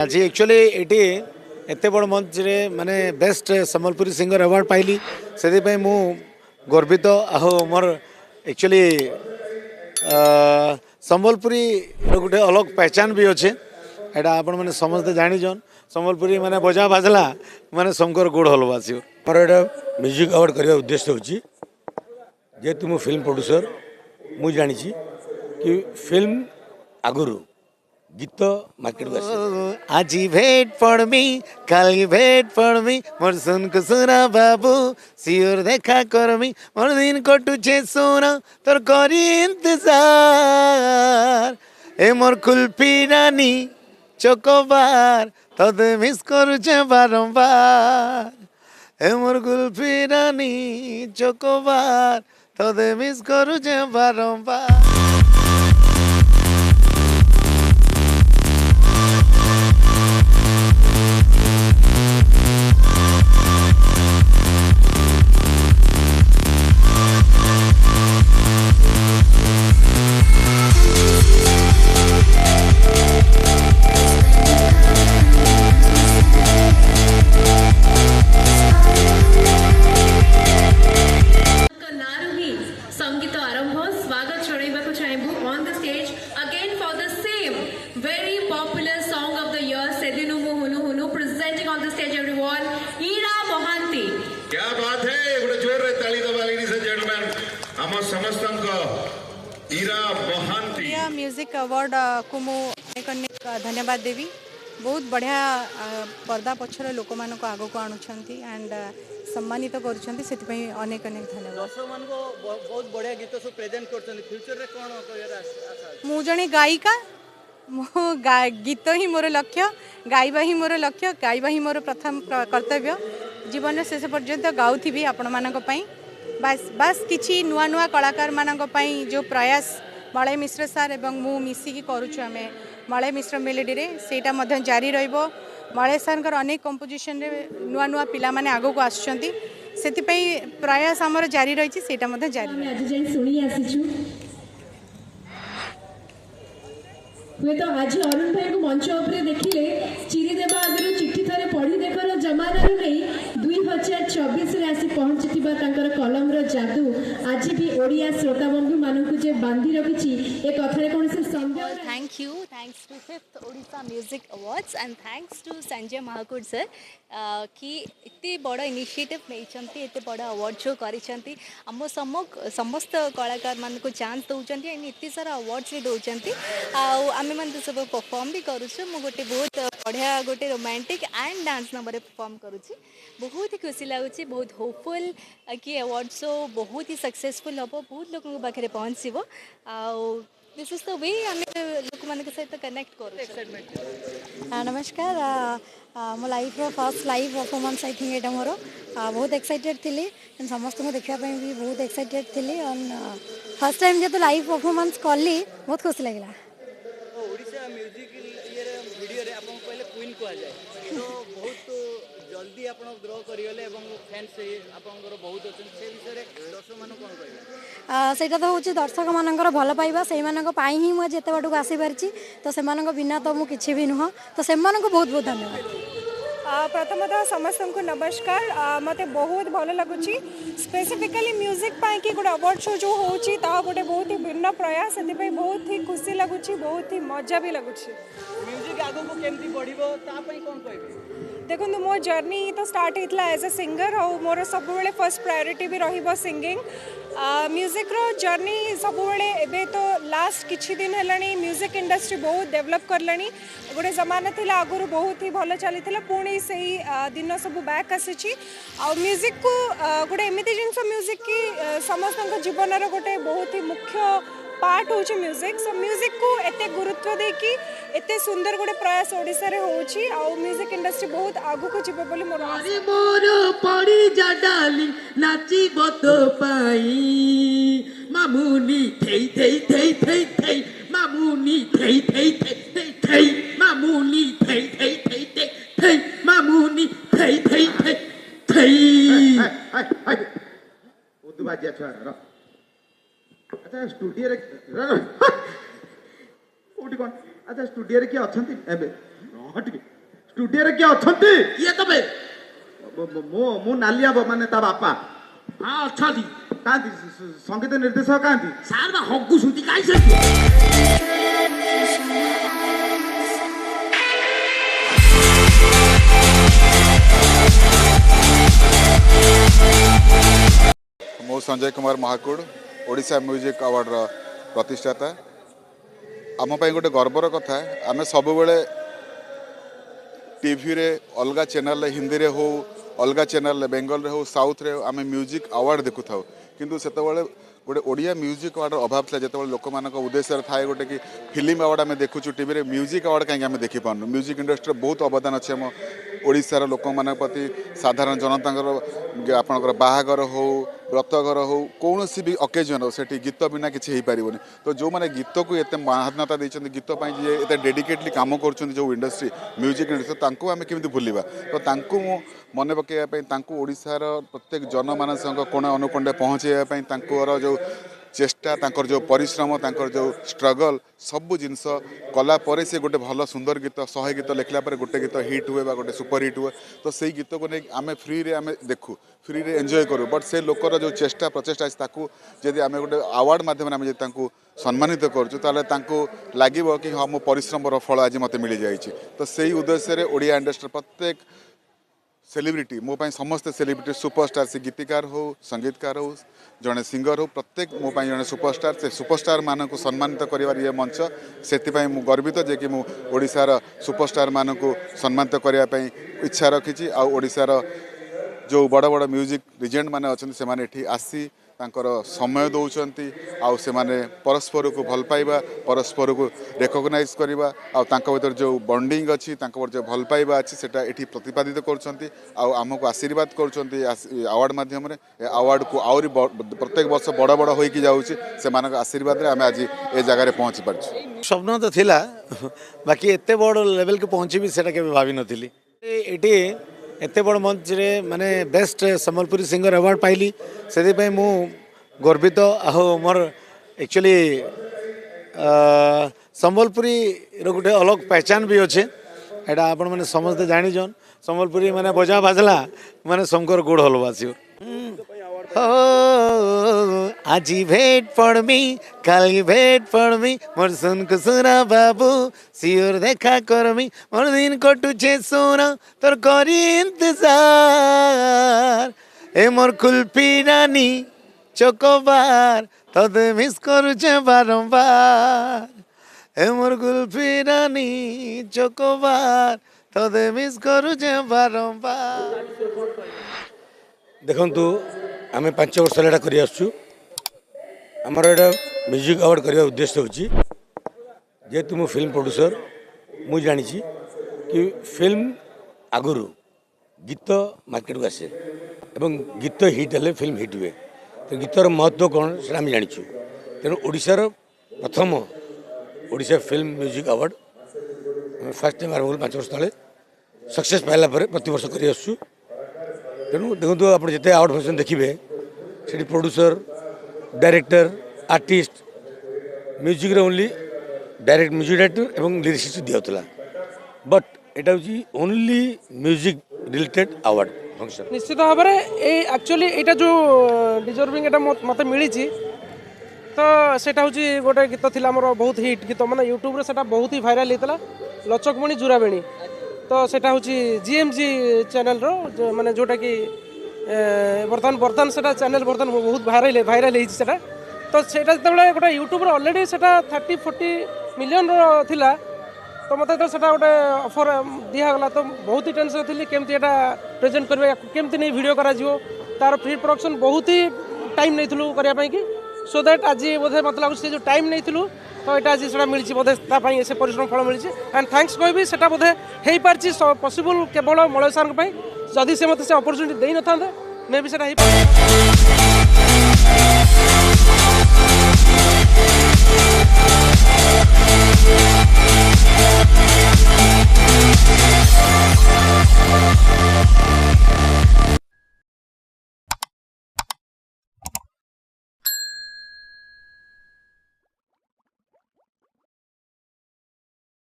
आज एक्चुअली ये एत बड़ मंच रे माने बेस्ट सम्बलपुरी सिंगर अवार्ड पाइली से मु गर्वित आहो मोर एक्चुअली सम्बलपुरी गोटे अलग पहचान भी अच्छे एटा आपण मैंने समस्ते जानीछन सम्बलपुरी माने बजा बाजला माने शंकर गोड़ हलवा आस मोर एटा म्यूजिक अवार्ड करने उद्देश्य होची जेहेतु मु फिल्म प्रोड्यूसर मु जानी कि फिल्म आगुरु गीत मार्केट आज भेट पड़मी काली भेट पड़मी मोर सुन को सुना बाबू सियोर देखा करमी मोर दिन कटुचे सोना तोर करी इंतजार ए मोर कुल्फी रानी चोकोबार तदे मिस करुचे बारंबार ए मोर कुल्फी रानी चोकोबार तदे मिस करुचे बारंबार। संगीत आरंभ स्वागत छोड़ाइबाकु चाहेबु on the stage again for the same very popular song of the year सेदिनु हुनु हुनु presenting on the stage everyone Ira Mohanty. क्या बात है गोटे जोर रे ताली दबा लेडीज एंड जेंटलमैन हम समस्तन को ईरा मोहांती या म्यूजिक अवार्ड को मु अनेक धन्यवाद देवी बहुत बढ़िया पर्दा पछर लोक मान को आगो को आणुछंती एंड सम्मानित करूछंती सेति अनेक अनेक धन्यवाद। दर्शक मान को बहुत बढ़िया गीत सब प्रेजेंट करछंती फ्यूचर रे कोन करियर आशा मु जणे गायिका मु गीत ही मोर लक्ष्य गाइबा ही मोर लक्ष्य गाइबा ही मोर प्रथम कर्तव्य जीवन शेष पर्यंत गाउथि आपण मानक पई बस बस किछि नुआ नुआ कलाकार मानक पई जो प्रयास मलय मिश्र सर एवं मु मिसिकी करूछु आमे मलय मिश्र मेलोडी रे सेटा मध्य जारी रहइबो। मलय सर अनेक कंपोजिशन रे नुआ नुआ पिला माने आगो को आछंती सेति पई प्रयास हमर जारी रहिछि सेटा मध्य जारी आज जाई सुनी आसीछु वे तो आज अरुण भाई को मंच उपरे देखिले चिरी देबा आगरो चिट्ठी थारे पढ़ी देखर जमाना रे नहीं 2024 रे आसी पहुंचतिबा तांकर कलम रो जादू आज भी ओडिया श्रोता बंधु मानकु जे बांधी रखिछि ए कथारे कोन से संदेह। Thank you thanks to 5th Odisha music awards and thanks to Sanjay Mahakud sir कि इतने बड़ इनिशिएटिव नहीं इतने बड़ अवार्ड शो करिसेंती आम समस्त कलाकार मान को चांस दौरान इतने सारा अवार्ड्स भी दौरान आम मैंने सब परफॉर्म भी करुँ मु गोटे बहुत बढ़िया गोटे romantic and dance number perform करुँची बहुत ही खुशी लगुच बहुत होपफुल कि अवार्ड शो बहुत ही सक्सेसफुल हम बहुत लोगों पाखे पहुँचो दिस इज द वे आम लोक मान सहित कनेक्ट कर। नमस्कार मो life first live performance I think एटा मोर बहुत एक्साइटेड थी समस्त को देखापी भी बहुत एक्साइटेड थी फर्स्ट टाइम जो लाइव परफॉर्मेंस कली बहुत खुशी लगे। ओडिशा म्यूजिक वीडियो रे आपन पहले क्वीन को आ जाए तो बहुत जल्दी आपन ग्रो करियले एवं फैंस आपनकर बहुत अछन से विषय रे दर्शक मान कोन कहले सेटा तो होची दर्शक मानकर भल पाइबा से मानक पाई ही मु जेते बाटू आसी पारची तो से मानक बिना तो मु किछि भी नुह तो से मानक बहुत बहुत धन्यवाद। प्रथमतः समस्त को नमस्कार मते बहुत भल लगुच स्पेसिफिकली म्यूजिक पाई कि गोटे अवार्ड शो जो होची ता गोटे बहुत ही भिन्न प्रयास से बहुत ही खुशी लगुच बहुत ही मजा भी लगुच। म्यूजिक आगो को केमती बढ़िबो ता पई कोन कहबे देखो मो जर्नी तो स्टार्ट होता एज ए सिंगर और मोर सब फर्स्ट प्रायोरिटी भी रहिबो सिंगिंग म्यूजिक रो जर्नी सब एबे तो लास्ट किछि दिन हेलानी म्यूजिक इंडस्ट्री बहुत डेवलप करलानी गोटे जमाना थिला आगुरु बहुत ही भल चली पुणी से दिन सब बैक आसी आ म्यूजिक को गोटे एमती जिनस म्यूजिक की समस्त जीवन गोटे बहुत ही मुख्य पार्ट होची म्यूजिक सो म्यूजिक को एते गुरुत्व देकी एते सुंदर गोटे प्रयास ओडिसा रे होची आ म्यूजिक इंडस्ट्री बहुत आगु को जिबो बोली मोर अरे मोर पड़ी जा डाली नाची बतो पाई मामुनी थई थई थई थई थई मामुनी थई थई थई थई मामुनी थई थई थई थई मामुनी थई थई थई थई उदु बाजिया छोरा अच्छा स्टूडियो रे कोठी कोन अच्छा स्टूडियो रे के अछंती एबे टिके स्टूडियो रे किए अछंती ये तबे मो नालिया माने ता बापा हां अछंती कांती संगीत निर्देशक कांती सार बा हग्गु सुंती काई से मो संजय कुमार महाकुड़ ओडिशा म्यूजिक अवार्ड प्रतिष्ठाता आम गोटे गर्वर कथा आम सब बेले टीवी रे अलग चैनल हिंदी रे हो अलग चैनल बेंगल रे हो साउथ रे आम म्यूजिक अवार्ड देखु था किंतु सेतबेले गोटे ओडिया म्यूजिक अवार्ड अभाव था जो लोक मान उद्देश्य थाए गोटे कि फिल्म अवार्ड आम देखु टीवी रे म्यूजिक अवार्ड कहीं आम देखी पार्नु म्यूजिक इंडस्ट्री बहुत अवदान अच्छे आम ओडिशार लोक मान प्रति साधारण जनता आपणकर बाहागर हो व्रतघर हो कौन भी अकेजन हो सेठी गीत बिना किसी हो पार तो जो मैंने गीत को एत महानता देते गीत जी एत डेडिकेटली काम कर जो इंडस्ट्री म्यूजिक इंडस्ट्री आम केमी भूलवा तो मन पकड़ा ओडिशार प्रत्येक जनमानस कोण अनुकोणे पहुँचाइवाई जो चेष्टा तांकर जो परिश्रम तांकर जो स्ट्रगल सबू जिनस कला परे से गोटे भल सुंदर गीत 100 गीत लिखला पर गोटे गीत हिट हुए बा गोटे सुपर हिट हुए तो सही गीत को नहीं आम फ्री रे आम देखू फ्री रे एंजॉय करूँ बट से लोकर जो चेष्टा प्रचेषा जदि आम गोटे अवार्ड मध्यम आम सम्मानित करूँ लगे कि हाँ मो परिश्रम फल आज मत मिल जाए तो सही उद्देश्य ओडिया इंडस्ट्री प्रत्येक सेलिब्रिटी मो समस्ते सेलिब्रिटी सुपरस्टार से गीतिकार हो संगीतकार हो जड़े सिंगर हो प्रत्येक मो जड़े सुपरस्टार से सुपरस्टार मान को सम्मानित कर ये मंच से गर्वित जे कि ओडिशार सुपरस्टार मान को सम्मानित करने इच्छा रखी ओडिशार जो बड़ बड़ म्यूजिक लिजेंड मैंने अच्छा से मैंने आसी तांकर समय दौरान आउ से परस्पर को भल पाइबा परस्पर को रेकग्नाइज करवा भीतर जो बॉन्डिंग अच्छी जो भल पाइबा अच्छी सेटा एठी प्रतिपादित करमको आशीर्वाद कर अवार्ड मध्यम अवार्ड को आहरी प्रत्येक वर्ष बड़ बड़ होइकी जाउछि से मानक आशीर्वाद आम आज ए जगह पहुँची पार्छु स्वप्न तो थिला बाकी एते बड़ लेवल के पहुँची सेटा के भावी नथिली एटी एते बड़ मंच रे माने बेस्ट संबलपुरी सिंगर अवार्ड पाइली से मु गर्वित आहो मोर एक्चुअली संबलपुरी रो गोटे अलग पहचान भी अच्छे एटा आपण मैंने समझते जानीजन संबलपुरी माने बजा बाजला माने शंकर गोड़ हलवा आसो आज भेट पड़मी कल भेट पड़मी मोर सुन कुसुरा बाबू सियोर देखा करमी मोर दिन कटुचे सोना तोर करी इंतजार ए मोर कुल्फी रानी चोकोबार तद मिस करुचे बारंबार ए मोर कुल्फी रानी चोकोबार तद मिस करुचे बारंबार देखु आम 5 वर्ष है कर आमर एटा म्यूजिक अवार्ड करने उद्देश्य होची जेहेतु मु फिल्म प्रोड्यूसर मु जानी कि फिल्म आगुरी गीत मार्केट को आसे एवं गीत हिट हेल्ले फिल्म हिट हुए तो गीतर महत्व कौन से आम जाचु तेणु ओडिशार प्रथम Odisha film music award fast time आरंभ 5 वर्ष तले सक्सेस पाइला प्रति वर्ष कर तेणु देखो आप जिते अवार्ड फंक्शन देखिए से producer director artist music only direct music director एवं लिरिक्स दिया बट एटा हूँ only music related award function निश्चित भाव में एक्चुअली यहाँ जो डिजर्विंग एटा मत मिली तो सेटा हूँ गोटे गीत थी मोर बहुत हिट गीत मैंने यूट्यूब रे सेटा बहुत ही भाइराल होता लचकमणि जुराबेणी तो सेटा हूँ जीएमजी चैनल रो माने जोटा कि बर्तमान सेटा चैनल बर्तमान बहुत भाइराल होता तो सेटा जो गोटे यूट्यूब अलरेडी सेटा 30-40 मिलियन थिला तो मत तो सेटा गोटे ऑफर दिगला तो बहुत ही टेंशन थी केमती एटा प्रेजेंट करबे केमती नहीं वीडियो करा जिवो तार प्री प्रोडक्शन बहुत ही टाइम नहीं करने कि सो दैट आज बोधे मत लगुच जो टाइम नहीं तो यहाँ आज से मिली बोधे से परिश्रम फल मिली एंड थैंक्स कहि से बोधे हो पार्टी पॉसिबल केवल मलय सार जदि से मत से अपॉर्चुनिटी दे न था मे भी से